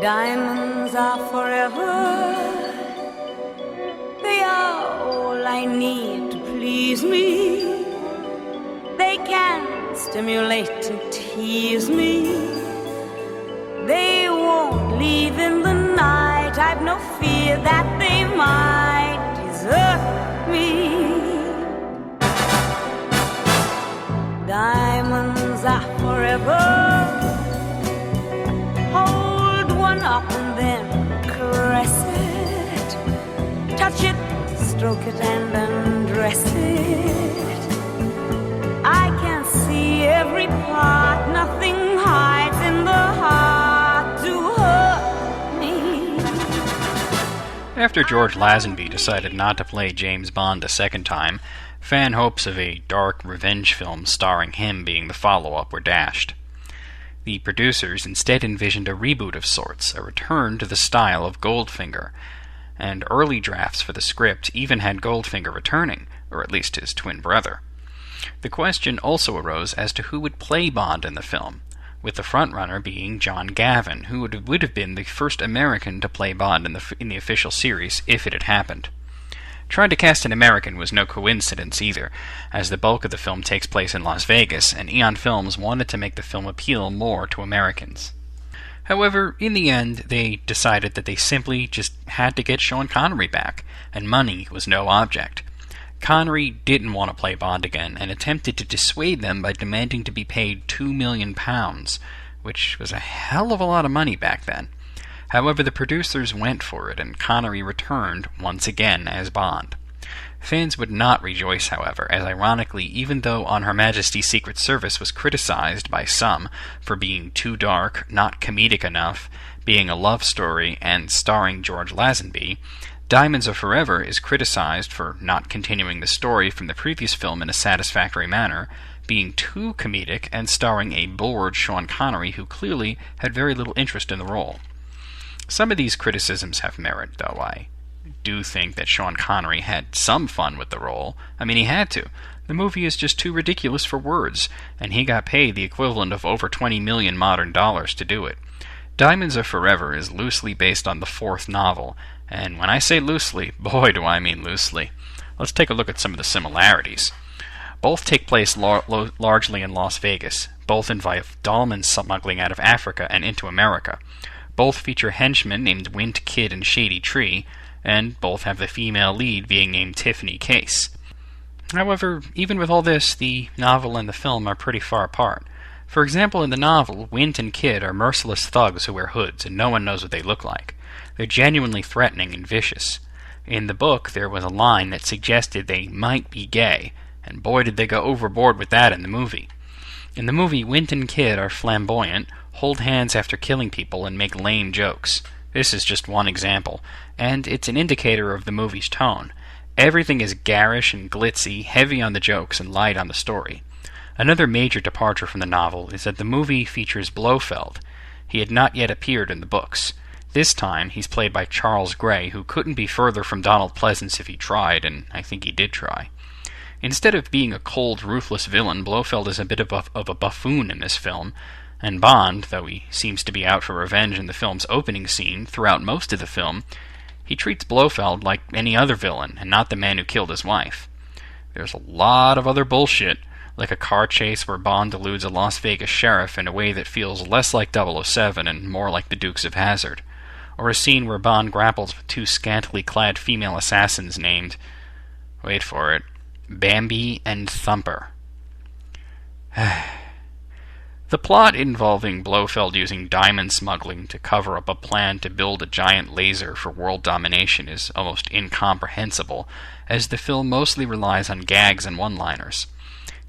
Diamonds are forever. They are all I need to please me. They can stimulate and tease me. They won't leave in the night. I've no fear that they might desert me. Diamonds are forever. Hold one up and then caress it. Touch it, stroke it and undress it. I can see every part. Nothing hides in the heart to hurt me. After George Lazenby decided not to play James Bond a second time, fan hopes of a dark revenge film starring him being the follow-up were dashed. The producers instead envisioned a reboot of sorts, a return to the style of Goldfinger, and early drafts for the script even had Goldfinger returning, or at least his twin brother. The question also arose as to who would play Bond in the film, with the frontrunner being John Gavin, who would have been the first American to play Bond in the official series if it had happened. Trying to cast an American was no coincidence either, as the bulk of the film takes place in Las Vegas, and Eon Films wanted to make the film appeal more to Americans. However, in the end, they decided that they simply just had to get Sean Connery back, and money was no object. Connery didn't want to play Bond again, and attempted to dissuade them by demanding to be paid £2 million, which was a hell of a lot of money back then. However, the producers went for it, and Connery returned once again as Bond. Fans would not rejoice, however, as ironically, even though On Her Majesty's Secret Service was criticized by some for being too dark, not comedic enough, being a love story, and starring George Lazenby, Diamonds Are Forever is criticized for not continuing the story from the previous film in a satisfactory manner, being too comedic, and starring a bored Sean Connery who clearly had very little interest in the role. Some of these criticisms have merit, though. I do think that Sean Connery had some fun with the role. I mean, he had to. The movie is just too ridiculous for words, and he got paid the equivalent of over 20 million modern dollars to do it. Diamonds Are Forever is loosely based on the fourth novel, and when I say loosely, boy do I mean loosely. Let's take a look at some of the similarities. Both take place largely in Las Vegas. Both involve diamond smuggling out of Africa and into America. Both feature henchmen named Wint, Kid, and Shady Tree, and both have the female lead being named Tiffany Case. However, even with all this, the novel and the film are pretty far apart. For example, in the novel, Wint and Kid are merciless thugs who wear hoods, and no one knows what they look like. They're genuinely threatening and vicious. In the book, there was a line that suggested they might be gay, and boy did they go overboard with that in the movie. In the movie, Wint and Kid are flamboyant, hold hands after killing people, and make lame jokes. This is just one example, and it's an indicator of the movie's tone. Everything is garish and glitzy, heavy on the jokes and light on the story. Another major departure from the novel is that the movie features Blofeld. He had not yet appeared in the books. This time, he's played by Charles Gray, who couldn't be further from Donald Pleasance if he tried, and I think he did try. Instead of being a cold, ruthless villain, Blofeld is a bit of a buffoon in this film, and Bond, though he seems to be out for revenge in the film's opening scene, throughout most of the film, he treats Blofeld like any other villain, and not the man who killed his wife. There's a lot of other bullshit, like a car chase where Bond eludes a Las Vegas sheriff in a way that feels less like 007 and more like the Dukes of Hazzard, or a scene where Bond grapples with two scantily clad female assassins named, wait for it, Bambi and Thumper. The plot involving Blofeld using diamond smuggling to cover up a plan to build a giant laser for world domination is almost incomprehensible, as the film mostly relies on gags and one-liners.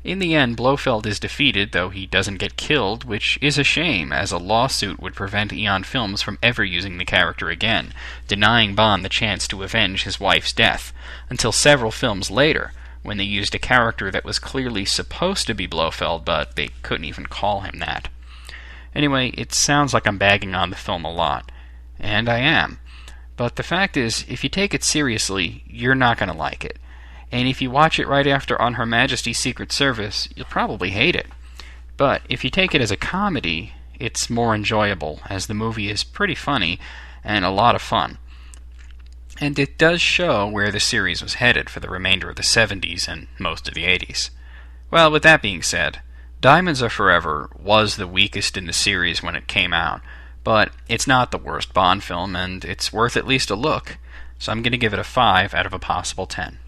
In the end, Blofeld is defeated, though he doesn't get killed, which is a shame, as a lawsuit would prevent Eon Films from ever using the character again, denying Bond the chance to avenge his wife's death, until several films later, when they used a character that was clearly supposed to be Blofeld, but they couldn't even call him that. Anyway, it sounds like I'm bagging on the film a lot, and I am. But the fact is, if you take it seriously, you're not going to like it. And if you watch it right after On Her Majesty's Secret Service, you'll probably hate it. But if you take it as a comedy, it's more enjoyable, as the movie is pretty funny and a lot of fun. And it does show where the series was headed for the remainder of the 70s and most of the 80s. Well, with that being said, Diamonds Are Forever was the weakest in the series when it came out, but it's not the worst Bond film, and it's worth at least a look, so I'm going to give it a 5 out of a possible 10.